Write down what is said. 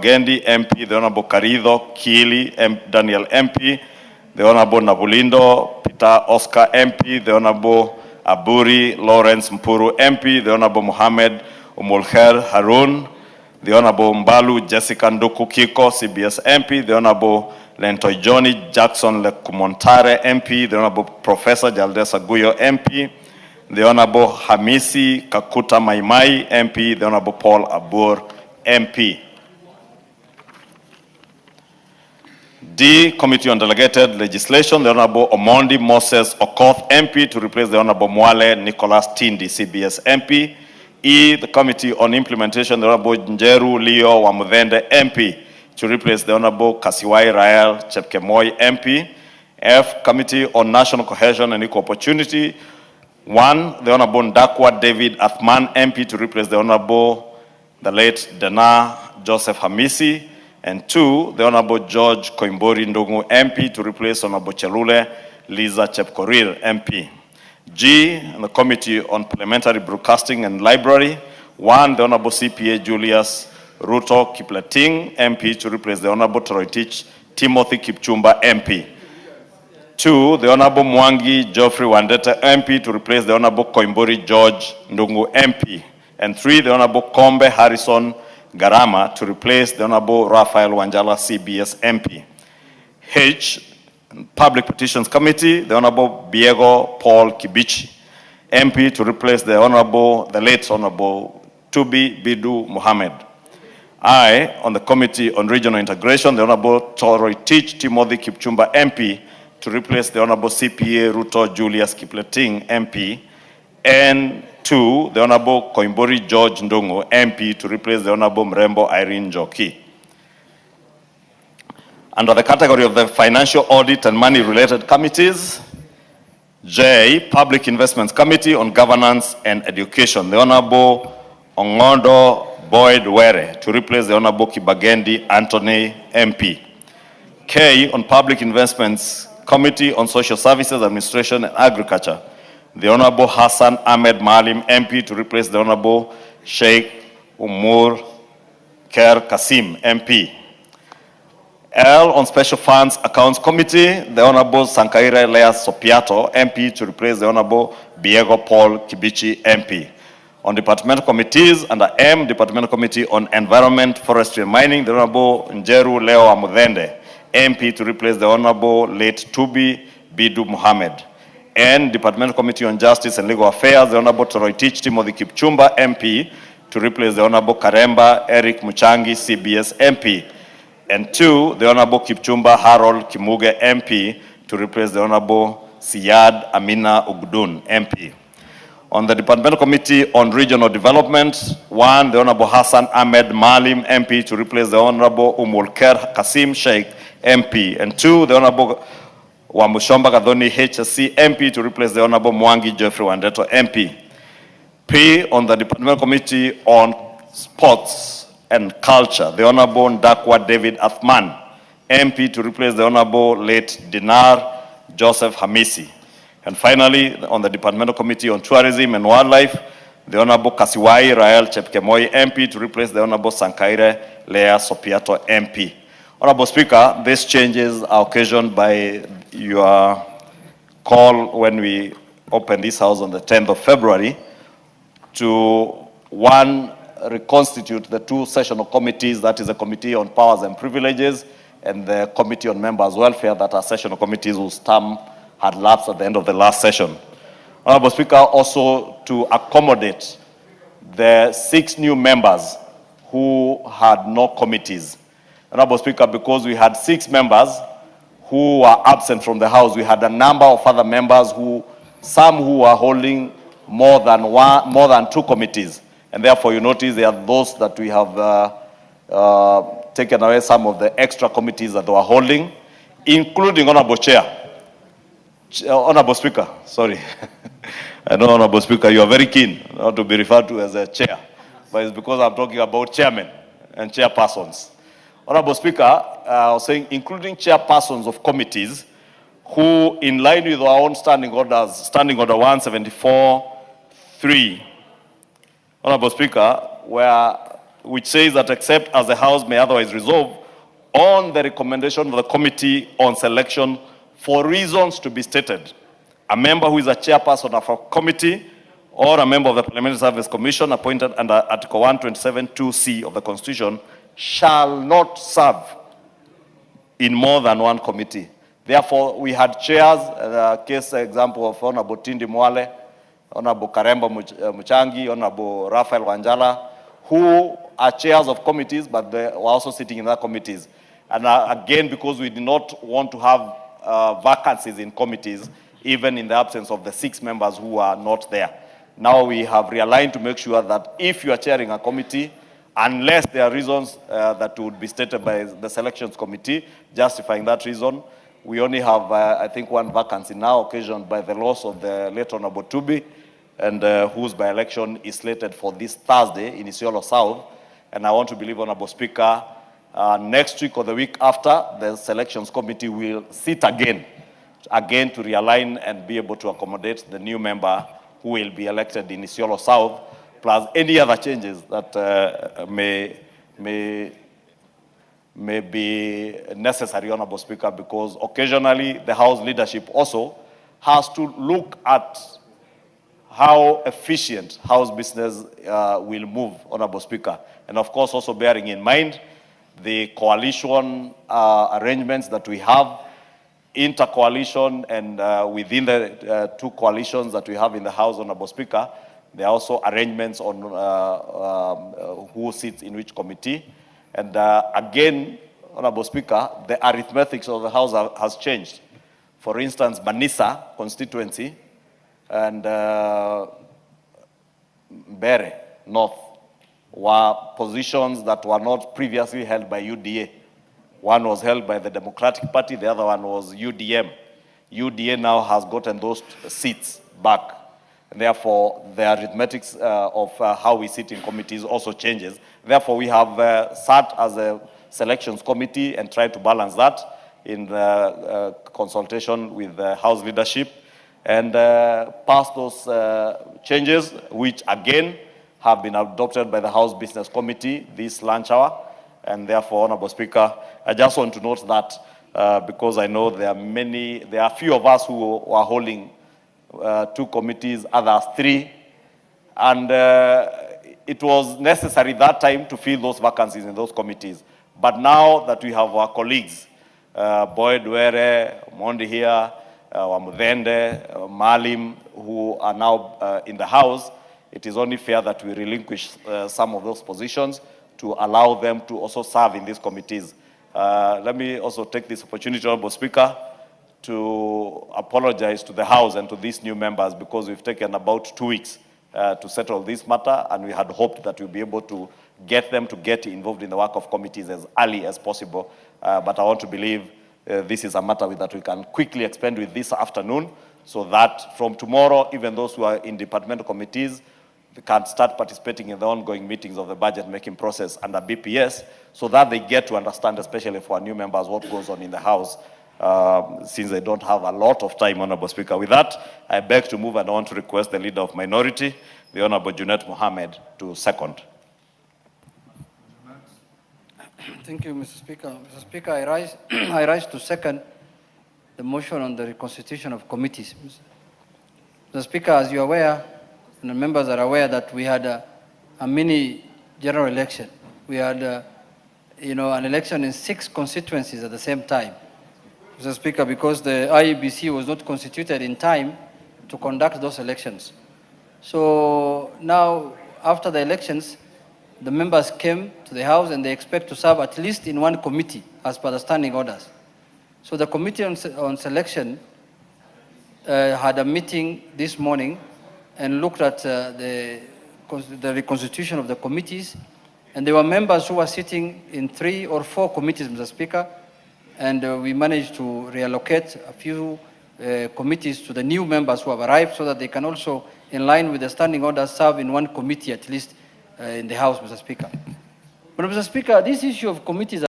Gendi MP, the Honorable Karido Kili Daniel MP, the Honorable Nabulindo Peter Oscar MP, the Honorable Aburi Lawrence Mpuru MP, the Honorable Mohammed Umulkher Harun, the Honorable Mbalu Jessica Nduku Kiko CBS MP, the Honorable Lentoy Johnny Jackson Lekumontare MP, the Honorable Professor Jaldesa Guyo MP, the Honorable Hamisi Kakuta Maimai MP, the Honorable Paul Abur MP. D. Committee on Delegated Legislation, the Honorable Omondi Moses Okoth MP to replace the Honorable Mwale Nicholas Tindi CBS MP. E. The Committee on Implementation, the Honorable Njeru Leo Wamudende MP to replace the Honorable Kasiwai Rael Chepkemoi MP. F. Committee on National Cohesion and Equal Opportunity. 1. The Honorable Ndakwa David Athman MP to replace the Honorable, the late Dana Joseph Hamisi. And 2, the Honorable George Koimbori Ndungu MP to replace Honorable Chelule Liza Chepkorir MP. G, the Committee on Parliamentary Broadcasting and Library. 1, the Honorable CPA Julius Ruto Kipleting MP to replace the Honorable Toroitich Timothy Kipchumba MP. 2, the Honorable Mwangi Geoffrey Wandeta MP to replace the Honorable Koimbori George Ndungu MP. And 3, the Honorable Kombe Harrison Garama to replace the Honorable Raphael Wanjala CBS MP. H, Public Petitions Committee, the Honorable Biego Paul Kibichi MP to replace the late Honorable Tubi Bidu Mohammed. I, on the Committee on Regional Integration, the Honorable Toroitich Timothy Kipchumba MP to replace the Honorable CPA Ruto Julius Kipleting MP. And 2, the Honorable Koimbori George Ndungu MP to replace the Honorable Mrembo Irene Joki. Under the category of the Financial Audit and Money-Related Committees, J, Public Investments Committee on Governance and Education, the Honorable Ongondo Boyd Were to replace the Honorable Kibagendi Anthony MP. K, on Public Investments Committee on Social Services, Administration and Agriculture, the Honorable Hassan Ahmed Maalim MP to replace the Honorable Sheikh Umur Ker Kasim MP. L, on Special Funds Accounts Committee, the Honorable Sankaire Lea Sopiato MP to replace the Honorable Biego Paul Kibichi MP. On Departmental Committees, under M, Departmental Committee on Environment, Forestry and Mining, the Honorable Njeru Leo Amudende MP to replace the Honorable late Tubi Bidu Mohammed. And Departmental Committee on Justice and Legal Affairs, the Honorable Toroitich Timothy Kipchumba MP to replace the Honorable Karemba Eric Muchangi CBS MP. And 2, the Honorable Kipchumba Harold Kimuge MP to replace the Honorable Siyad Amina Ugdun MP. On the Departmental Committee on Regional Development, 1, the Honorable Hassan Ahmed Maalim MP to replace the Honorable Umulker Kasim Sheikh MP. And 2, the Honorable Wamushomba Kadhoni HSC MP to replace the Honorable Mwangi Geoffrey Wandeto MP. P, on the Departmental Committee on Sports and Culture, the Honorable Ndakwa David Athman MP to replace the Honorable late Dinar Joseph Hamisi. And finally, on the Departmental Committee on Tourism and Wildlife, the Honorable Kasiwai Rael Chepkemoi MP to replace the Honorable Sankaire Lea Sopiato MP. Honorable Speaker, these changes are occasioned by your call when we opened this House on the 10th of February to, 1, reconstitute the 2 sessional committees, that is the Committee on Powers and Privileges and the Committee on Members' Welfare, that are sessional committees whose term had lapsed at the end of the last session. Honorable Speaker, also to accommodate the 6 new members who had no committees. Honorable Speaker, because we had 6 members who were absent from the House, we had a number of other members some who were holding more than 2 committees. And therefore, you notice there are those that we have taken away some of the extra committees that they were holding, including Honorable Chair. Honorable Speaker, sorry. I know, Honorable Speaker, you are very keen not to be referred to as a chair, but it's because I'm talking about chairmen and chairpersons. Honorable Speaker, I was saying, including chairpersons of committees who, in line with our own standing orders, Standing Order 174-3, Honorable Speaker, which says that except as the House may otherwise resolve on the recommendation of the Committee on Selection for reasons to be stated, a member who is a chairperson of a committee or a member of the Parliamentary Service Commission appointed under Article 127(2)(c) of the Constitution shall not serve in more than one committee. Therefore, we had chairs, case example of Honorable Tindi Mwale, Honorable Karemba Muchangi, Honorable Raphael Wanjala, who are chairs of committees, but they were also sitting in other committees. And again, because we did not want to have vacancies in committees, even in the absence of the 6 members who are not there. Now we have realigned to make sure that if you are chairing a committee, unless there are reasons that would be stated by the selections committee justifying that reason, we only have, I think, 1 vacancy now occasioned by the loss of the late Honorable Tubi, and whose by-election is slated for this Thursday in Isiolo South. And I want to believe, Honorable Speaker, next week or the week after, the selections committee will sit again to realign and be able to accommodate the new member who will be elected in Isiolo South, plus any other changes that may be necessary, Honorable Speaker, because occasionally the House leadership also has to look at how efficient House business will move, Honorable Speaker. And of course, also bearing in mind the coalition arrangements that we have, inter-coalition and within the 2 coalitions that we have in the House, Honorable Speaker, there are also arrangements on who sits in which committee. And again, Honorable Speaker, the arithmetics of the House has changed. For instance, Manisa constituency and Mbere North were positions that were not previously held by UDA. One was held by the Democratic Party, the other one was UDM. UDA now has gotten those seats back. And therefore, the arithmetics of how we sit in committees also changes. Therefore, we have sat as a selections committee and tried to balance that in consultation with the House leadership and pass those changes, which again have been adopted by the House Business Committee this lunch hour. And therefore, Honorable Speaker, I just want to note that because I know there are few of us who are holding 2 committees, others 3. And it was necessary that time to fill those vacancies in those committees. But now that we have our colleagues, Boyd Were, Mondi here, Wamudende, Malim, who are now in the House, it is only fair that we relinquish some of those positions to allow them to also serve in these committees. Let me also take this opportunity, Honorable Speaker, to apologize to the House and to these new members because we've taken about 2 weeks to settle this matter, and we had hoped that we'll be able to get them to get involved in the work of committees as early as possible. But I want to believe this is a matter that we can quickly expend with this afternoon, so that from tomorrow, even those who are in departmental committees can start participating in the ongoing meetings of the budget-making process under BPS, so that they get to understand, especially for our new members, what goes on in the House, since they don't have a lot of time, Honorable Speaker. With that, I beg to move and I want to request the Leader of Minority, the Honorable Junet Mohammed, to second. Thank you, Mr. Speaker. Mr. Speaker, I rise to second the motion on the reconstitution of committees. Mr. Speaker, as you are aware, and the members are aware, that we had a mini general election. We had, an election in 6 constituencies at the same time. Mr. Speaker, because the IEBC was not constituted in time to conduct those elections. So now, after the elections, the members came to the House and they expect to serve at least in 1 committee as per the standing orders. So the Committee on Selection had a meeting this morning and looked at the reconstitution of the committees. And there were members who were sitting in 3 or 4 committees, Mr. Speaker, and we managed to reallocate a few committees to the new members who have arrived so that they can also, in line with the standing orders, serve in 1 committee at least in the House, Mr. Speaker. But Mr. Speaker, this issue of committees